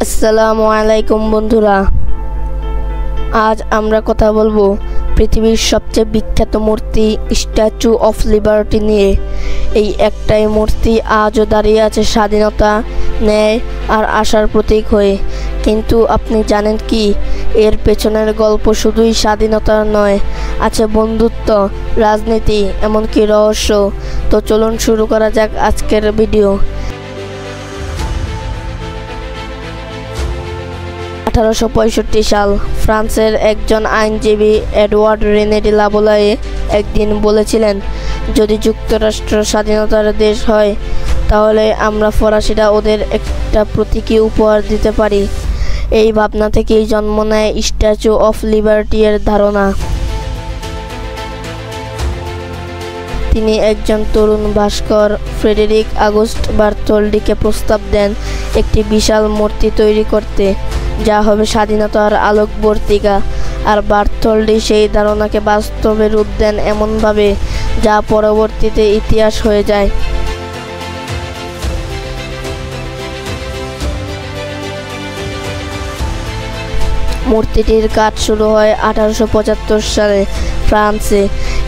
আসসালামু আলাইকুম বন্ধুরা, আজ আমরা কথা বলবো পৃথিবীর সবচেয়ে বিখ্যাত মূর্তি স্ট্যাচু অফ লিবার্টি নিয়ে। এই একটাই মূর্তি আজও দাঁড়িয়ে আছে স্বাধীনতা, ন্যায় আর আশার প্রতীক হয়ে। কিন্তু আপনি জানেন কি, এর পেছনের গল্প শুধুই স্বাধীনতার নয়, আছে বন্ধুত্ব, রাজনীতি, এমনকি রহস্য। তো চলুন শুরু করা যাক আজকের ভিডিও। 1865 সাল, ফ্রান্সের একজন আইনজীবী এডওয়ার্ড রেনে ডি লাবোলায়ে একদিন বলেছিলেন, যদি যুক্তরাষ্ট্র স্বাধীনতার দেশ হয়, তাহলে আমরা ফরাসিরা ওদের একটা প্রতীকী উপহার দিতে পারি। এই ভাবনা থেকেই জন্ম নেয় স্ট্যাচু অফ লিবার্টি এর ধারণা। তিনি একজন তরুণ ভাস্কর ফ্রেডেরিক আগস্ট বার্থোল্ডিকে প্রস্তাব দেন একটি বিশাল মূর্তি তৈরি করতে, যা হবে স্বাধীনতার আলোকবর্তিকা। আর বার্থোল্ডি সেই ধারণাকে বাস্তবে রূপ দেন এমনভাবে, যা পরবর্তীতে ইতিহাস হয়ে যায়। মূর্তিটির কাজ শুরু হয় 1875 সালে ফ্রান্সে।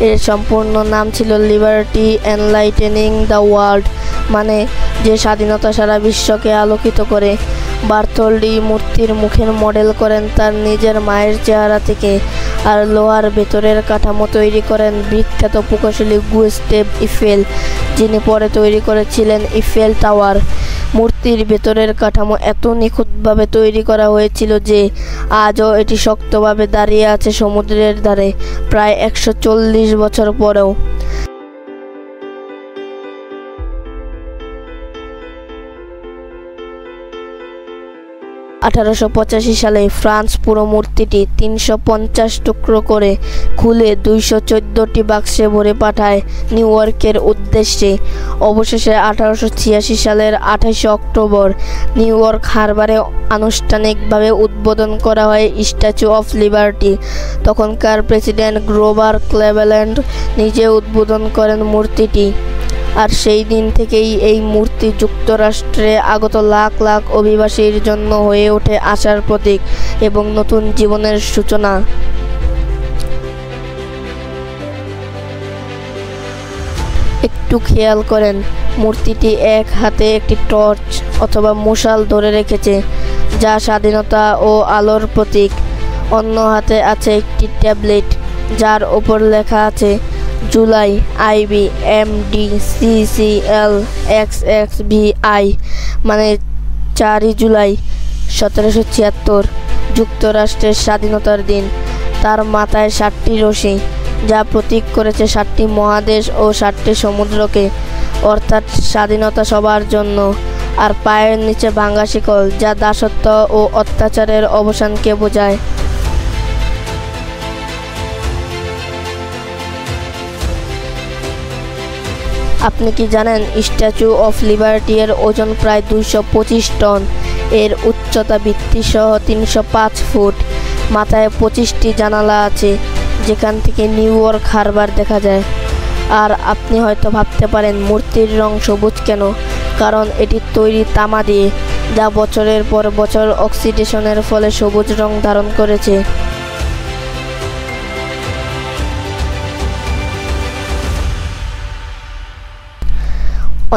এর সম্পূর্ণ নাম ছিল লিবার্টি এনলাইটেনিং দ্য ওয়ার্ল্ড, মানে যে স্বাধীনতা সারা বিশ্বকে আলোকিত করে। বার্থোল্ডি মূর্তির মুখের মডেল করেন তার নিজের মায়ের চেহারা থেকে, আর লোহার ভেতরের কাঠামো তৈরি করেন বিখ্যাত প্রকৌশলী গুস্টেভ ইফেল, যিনি পরে তৈরি করেছিলেন ইফেল টাওয়ার। মূর্তির ভেতরের কাঠামো এত নিখুঁতভাবে তৈরি করা হয়েছিল যে আজও এটি শক্তভাবে দাঁড়িয়ে আছে সমুদ্রের ধারে, প্রায় 140 বছর পরেও। সালে ফ্রান্স পুরো মূর্তিটি 350 টুকরো করে খুলে 214টি বাক্সে ভরে পাঠায় নিউ ইয়র্কের উদ্দেশ্যে। অবশেষে 1886 সালের 28 অক্টোবর নিউ ইয়র্ক হারবারে আনুষ্ঠানিকভাবে উদ্বোধন করা হয় স্ট্যাচু অফ লিবার্টি। তখনকার প্রেসিডেন্ট গ্রোভার ক্লেভেল্যান্ড নিজে উদ্বোধন করেন মূর্তিটি। আর সেই দিন থেকেই এই মূর্তি যুক্তরাষ্ট্রে আগত লাখ লাখ অভিবাসীর জন্য হয়ে ওঠে আশার প্রতীক এবং নতুন জীবনের সূচনা। একটু খেয়াল করেন, মূর্তিটি এক হাতে একটি টর্চ অথবা মশাল ধরে রেখেছে, যা স্বাধীনতা ও আলোর প্রতীক। অন্য হাতে আছে একটি ট্যাবলেট, যার ওপর লেখা আছে জুলাই IBMDCCL XXVI, মানে 4 জুলাই 1776, যুক্তরাষ্ট্রের স্বাধীনতার দিন। তার মাথায় 7টি রশি, যা প্রতীক করেছে 7টি মহাদেশ ও 7টি সমুদ্রকে, অর্থাৎ স্বাধীনতা সবার জন্য। আর পায়ের নিচে ভাঙা শিকল, যা দাসত্ব ও অত্যাচারের অবসানকে বোঝায়। আপনি কি জানেন, স্ট্যাচু অফ লিবার্টি এর ওজন প্রায় 225 টন, এর উচ্চতা ভিত্তিসহ 305 ফুট, মাথায় 25টি জানালা আছে, যেখান থেকে নিউ ইয়র্ক হারবার দেখা যায়। আর আপনি হয়তো ভাবতে পারেন, মূর্তির রং সবুজ কেন? কারণ এটি তৈরি তামা দিয়ে, যা বছরের পর বছর অক্সিডেশনের ফলে সবুজ রং ধারণ করেছে।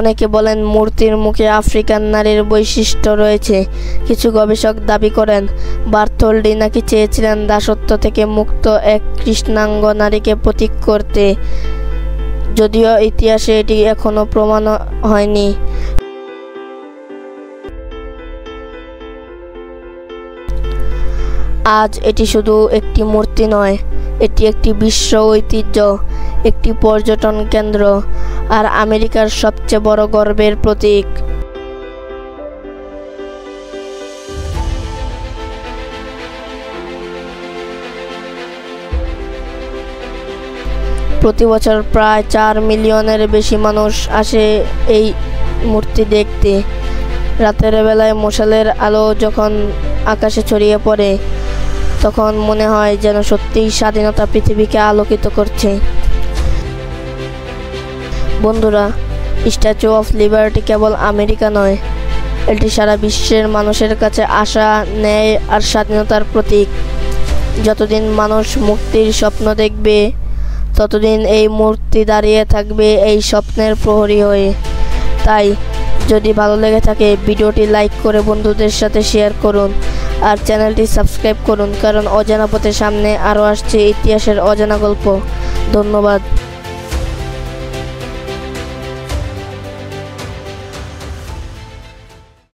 অনেকে বলেন মূর্তির মুখে আফ্রিকান নারীর বৈশিষ্ট্য রয়েছে। কিছু গবেষক দাবি করেন বার্থোল্ডি নাকি চেয়েছিলেন দাসত্ব থেকে মুক্ত এক কৃষ্ণাঙ্গ নারীকে প্রতীক করতে, যদিও ইতিহাসে এটি এখনো প্রমাণ হয়নি। আজ এটি শুধু একটি মূর্তি নয়, এটি একটি বিশ্ব ঐতিহ্য, একটি পর্যটন কেন্দ্র, আর আমেরিকার সবচেয়ে বড় গর্বের প্রতীক। প্রতি বছর প্রায় 4 মিলিয়নের বেশি মানুষ আসে এই মূর্তি দেখতে। রাতের বেলায় মশালের আলো যখন আকাশে ছড়িয়ে পড়ে, তখন মনে হয় যেন সত্যিই স্বাধীনতা পৃথিবীকে আলোকিত করছে। বন্ধুরা, statue of liberty cable America নয়, এটি সারা বিশ্বের মানুষের কাছে আশা, ন্যায় আর স্বাধীনতার প্রতীক। যতদিন মানুষ মুক্তির স্বপ্ন দেখবে, ততদিন এই মূর্তি দাঁড়িয়ে থাকবে এই স্বপ্নের প্রহরী হয়ে। তাই যদি ভালো লেগে থাকে ভিডিওটি লাইক করে বন্ধুদের সাথে শেয়ার করুন আর চ্যানেলটি সাবস্ক্রাইব করুন, কারণ অজানা পথের সামনে আরও আসছে ইতিহাসের অজানা গল্প। ধন্যবাদ।